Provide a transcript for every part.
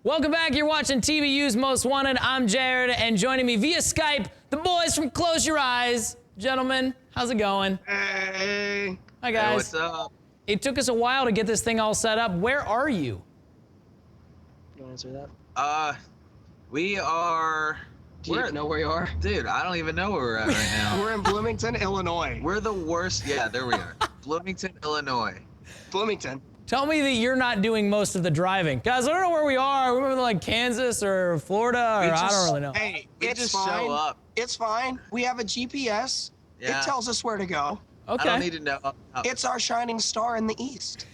Welcome back. You're watching TVU's Most Wanted. I'm Jared, and joining me via Skype, the boys from Close Your Eyes. Gentlemen, how's it going? Hey. Hi, guys. Hey, what's up? It took us a while to get this thing all set up. Where are you? You want to answer that? We are... Do you even know where you are? Dude, I don't even know where we're at right now. We're in Bloomington, Illinois. We're the worst. Yeah, there we are. Bloomington, Illinois. Bloomington. Tell me that you're not doing most of the driving. Guys, I don't know where we are. We're in like Kansas or Florida, or I don't really know. Hey, We it's just fine. show up. It's fine. We have a GPS. Yeah. It tells us where to go. Okay. I don't need to know. It's our shining star in the east.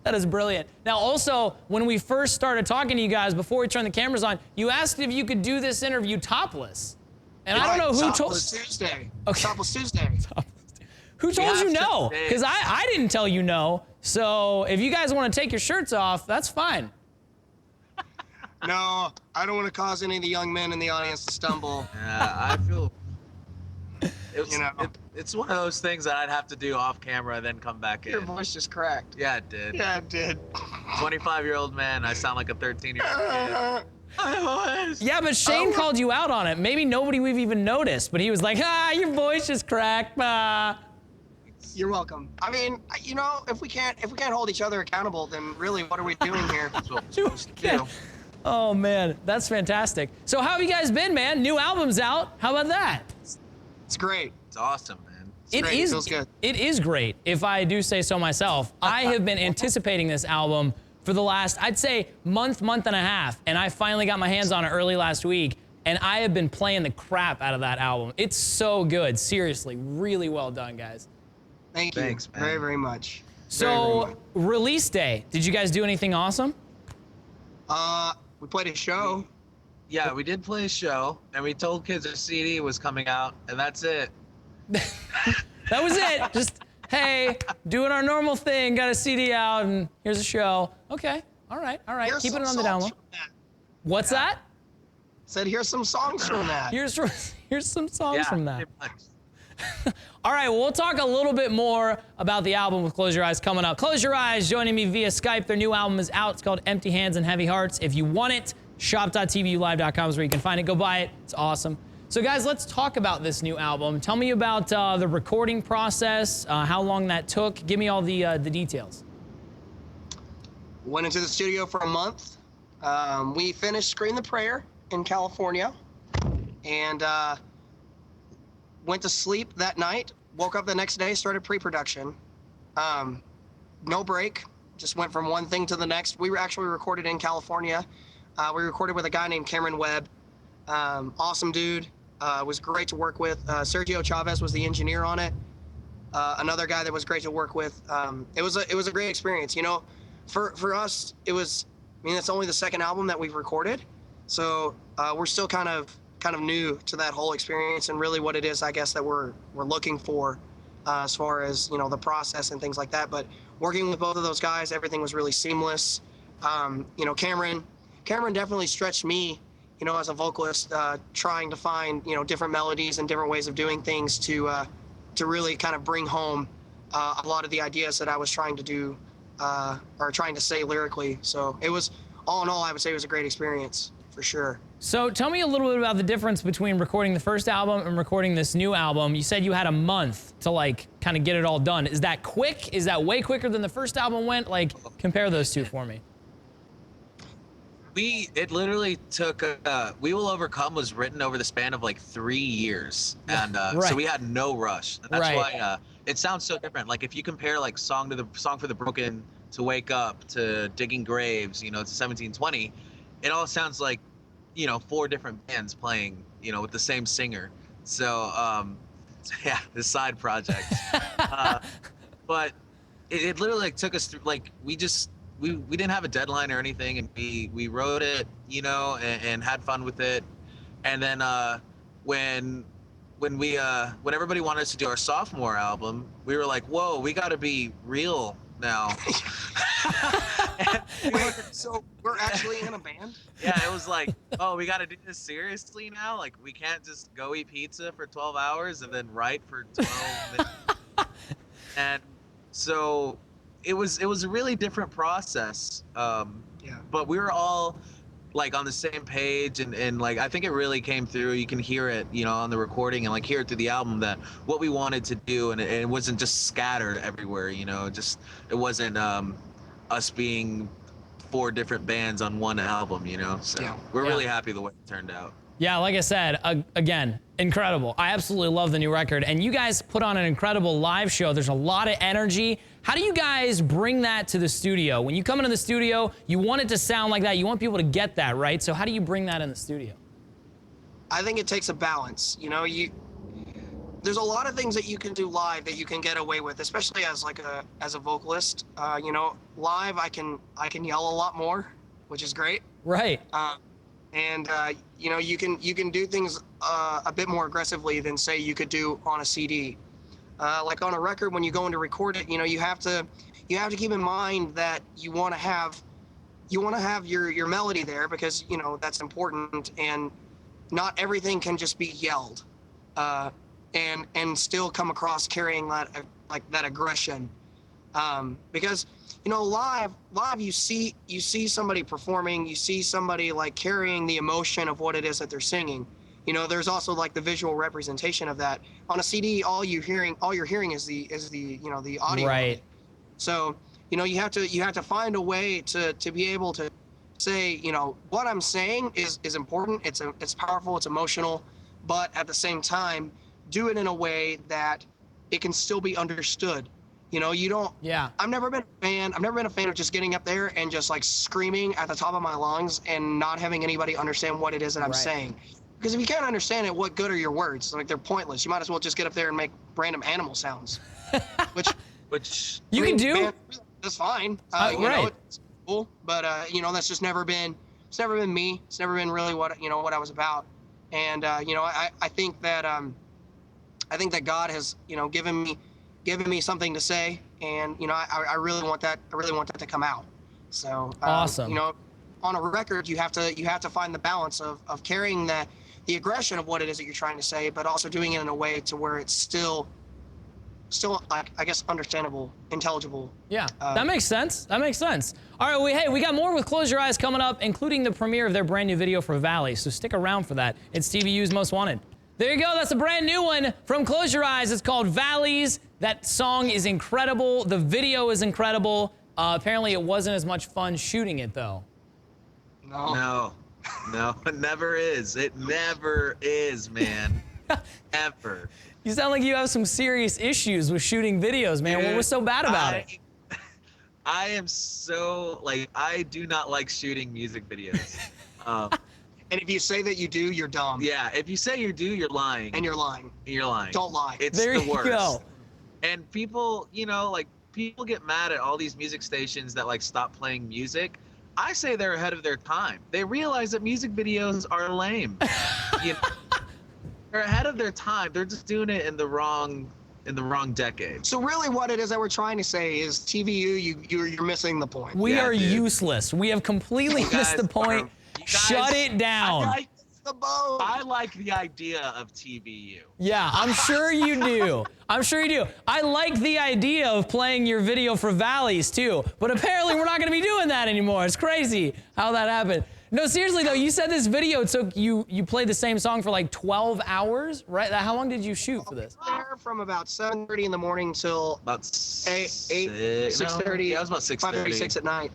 That is brilliant. Now, also, when we first started talking to you guys, before we turned the cameras on, you asked if you could do this interview topless. And I don't know who told... Topless Tuesday. Okay. Topless Tuesday. Who told you have no? 7 days. Because I didn't tell you no. So if you guys want to take your shirts off, that's fine. No, I don't want to cause any of the young men in the audience to stumble. Yeah, I feel... You know. It's one of those things that I'd have to do off camera, then come back Your in. voice just cracked. Yeah, it did. Yeah, it did. 25-year-old man, I sound like a 13-year-old kid. I was. Yeah, but Shane called you out on it. Maybe nobody we've even noticed, but he was like, your voice just cracked. You're welcome. I mean, you know, if we can't hold each other accountable, then really, what are we doing here? That's what we're supposed to do. Oh, man, that's fantastic. So how have you guys been, man? New album's out. How about that? It's great. It's awesome, man. It great. is. Feels good. It is great, if I do say so myself. I have been anticipating this album for the last, I'd say, month and a half, and I finally got my hands on it early last week, and I have been playing the crap out of that album. It's so good. Seriously, really well done, guys. Thank you. Thanks, man. Very, very much. So, release day. Did you guys do anything awesome? We played a show. Yeah, we did play a show, and we told kids our CD was coming out, and that's it. That was it. Just, hey, doing our normal thing, got a CD out, and here's a show. Okay, all right. Here's Keeping it some on the down songs low. from that. What's that? Said here's some songs from that. Here's some songs Yeah, from that. pretty much. All right, well, we'll talk a little bit more about the album with Close Your Eyes coming up. Close Your Eyes joining me via Skype. Their new album is out. It's called Empty Hands and Heavy Hearts. If you want it, shop.tvulive.com is where you can find it. Go buy it. It's awesome. So, guys, let's talk about this new album. Tell me about the recording process, how long that took. Give me all the details. Went into the studio for a month. We finished Scream the Prayer in California, and went to sleep that night. Woke up the next day, started pre-production. No break, just went from one thing to the next. We were actually recorded in California. We recorded with a guy named Cameron Webb. Awesome dude. Was great to work with. Sergio Chavez was the engineer on it. Another guy that was great to work with. It was a great experience. You know, for us, it was. I mean, it's only the second album that we've recorded, so we're still kind of new to that whole experience and really what it is, I guess, that we're looking for as far as, you know, the process and things like that. But working with both of those guys, everything was really seamless. You know, Cameron definitely stretched me, you know, as a vocalist, trying to find, you know, different melodies and different ways of doing things to really kind of bring home a lot of the ideas that I was trying to do or trying to say lyrically. So it was, all in all, I would say it was a great experience for sure. So tell me a little bit about the difference between recording the first album and recording this new album. You said you had a month to like kind of get it all done. Is that quick? Is that way quicker than the first album went? Like, compare those two for me. It literally took, We Will Overcome was written over the span of like 3 years. And Right. so we had no rush. And that's Right. why it sounds so different. Like if you compare like Song for the Broken to Wake Up to Digging Graves, you know, to 1720, it all sounds like, you know, 4 different bands playing, you know, with the same singer. So, yeah, this side project. But it literally like took us through, like, we didn't have a deadline or anything, and we wrote it, you know, and had fun with it. And then when everybody wanted us to do our sophomore album, we were like, whoa, we got to be real now. Wait, so we're actually in a band? Yeah, it was like, oh, we got to do this seriously now? Like, we can't just go eat pizza for 12 hours and then write for 12 minutes. And so it was a really different process. Yeah. but we were all like on the same page, and like I think it really came through. You can hear it, you know, on the recording, and like hear it through the album, that what we wanted to do, and it wasn't just scattered everywhere, you know. Just it wasn't us being 4 different bands on one album, you know. So Yeah. we're really happy the way it turned out. Yeah, like I said, again, incredible. I absolutely love the new record. And you guys put on an incredible live show. There's a lot of energy. How do you guys bring that to the studio? When you come into the studio, you want it to sound like that. You want people to get that, right? So how do you bring that in the studio? I think it takes a balance. You know, there's a lot of things that you can do live that you can get away with, especially as a vocalist. You know, live I can yell a lot more, which is great. Right. And you know, you can do things a bit more aggressively than say you could do on a CD. Like on a record, when you go in to record it, you know, you have to keep in mind that you want to have your melody there, because you know that's important, and not everything can just be yelled, and still come across carrying that that aggression, because you know, live you see somebody performing, you see somebody like carrying the emotion of what it is that they're singing. You know, there's also like the visual representation of that. On a CD, all you're hearing is the you know, the audio. Right. So, you know, you have to find a way to be able to say, you know, what I'm saying is important, it's powerful, it's emotional, but at the same time, do it in a way that it can still be understood. You know, you don't. Yeah. I've never been a fan of just getting up there and just like screaming at the top of my lungs and not having anybody understand what it is that I'm saying. Because if you can't understand it, what good are your words? Like, they're pointless. You might as well just get up there and make random animal sounds, which You can do. Man, that's fine. You know, it's cool, but you know, that's just never been. It's never been me. It's never been really what I was about. And you know, I think that God has, you know, given me something to say, and you know, I really want that to come out. So awesome. You know, on a record, you have to find the balance of carrying the aggression of what it is that you're trying to say, but also doing it in a way to where it's still like, I guess, understandable, intelligible. Yeah, that makes sense. That makes sense. All right, we got more with Close Your Eyes coming up, including the premiere of their brand new video for Valley. So stick around for that. It's TVU's Most Wanted. There you go. That's a brand new one from Close Your Eyes. It's called Valleys. That song is incredible. The video is incredible. Apparently, it wasn't as much fun shooting it, though. No, it never is. It never is, man. Ever. You sound like you have some serious issues with shooting videos, man. Dude, what was so bad about it? I am so, like, I do not like shooting music videos. And if you say that you do, you're dumb. Yeah, if you say you do, you're lying. And you're lying. You're lying. Don't lie. It's There the you worst. go. And people, you know, like, people get mad at all these music stations that, like, stop playing music. I say they're ahead of their time. They realize that music videos are lame. You know, they're ahead of their time. They're just doing it in the wrong decade. So really what it is that we're trying to say is TVU, you're missing the point. We are dude. useless. We have completely missed the point. Shut it down. I like the idea of TVU. Yeah, I'm sure you do. I'm sure you do. I like the idea of playing your video for Valleys too, but apparently we're not going to be doing that anymore. It's crazy how that happened. No, seriously though, you said this video took you played the same song for like 12 hours, right? How long did you shoot for this? There from about 7:30 in the morning till About 6:30. Yeah, it was about 6:30. 5:36 at night.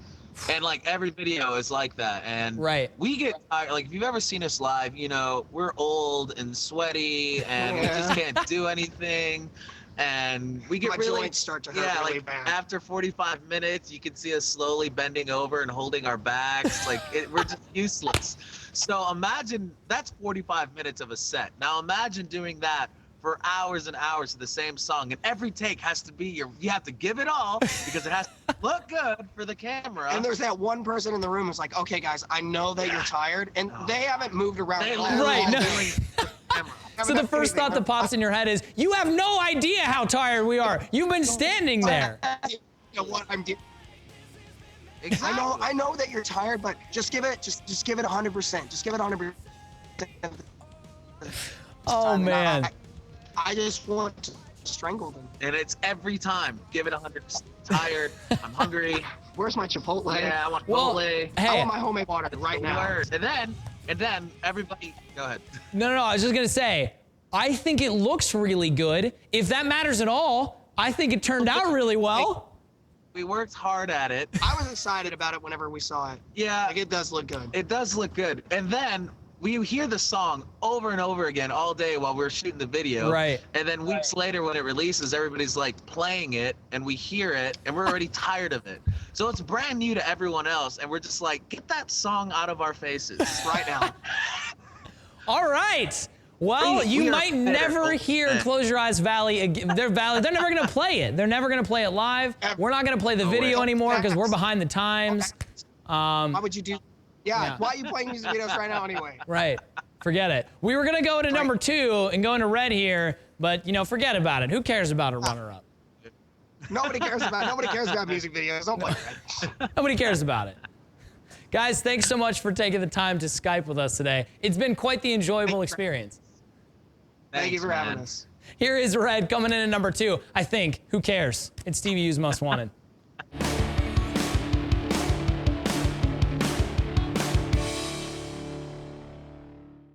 And like every video is like that. And Right. we get tired. Like if you've ever seen us live, you know, we're old and sweaty and we just can't do anything. And we get My really joints start to hurt really like bad. after 45 minutes, you can see us slowly bending over and holding our backs. Like we're just useless. So imagine that's 45 minutes of a set. Now imagine doing that for hours and hours of the same song, and every take has to be you have to give it all because it has to look good for the camera. And there's that one person in the room who's like, okay guys, I know that you're tired, and they haven't moved around They at all. literally Right, no. doing the camera. So the first thought that pops in your head is, you have no idea how tired we are. You've been standing there. You know what I'm doing? Exactly. I know that you're tired, but just give it 100%. Just give it 100%. Oh man. I just want to strangled him. And it's every time. Give it 100. Tired. I'm hungry. Where's my Chipotle? Yeah, I want Well, Chipotle. I hey, want my homemade water It's right the now. worst. And then everybody. Go ahead. no, I was just gonna say, I think it looks really good. If that matters at all, I think it turned out really well. We worked hard at it. I was excited about it whenever we saw it. Yeah. Like, it does look good. It does look good. And then we hear the song over and over again all day while we're shooting the video. Right. And then weeks later when it releases, everybody's like playing it and we hear it and we're already tired of it. So it's brand new to everyone else and we're just like, get that song out of our faces right now. All right. Well, you we are might never hear Close Your Eyes Valley again. They're never gonna play it. They're never gonna play it live. We're not gonna play the video anymore because we're behind the times. Why would you do? Yeah, Yeah. why are you playing music videos right now anyway? Right. Forget it. We were gonna go to number 2 and go into red here, but forget about it. Who cares about a runner-up? Nobody cares about music videos. Don't play it. Nobody cares about it. Guys, thanks so much for taking the time to Skype with us today. It's been quite the enjoyable experience. Thank you Thanks, for having man. us. Here is red coming in at number 2. I think. Who cares? It's TVU's Most Wanted.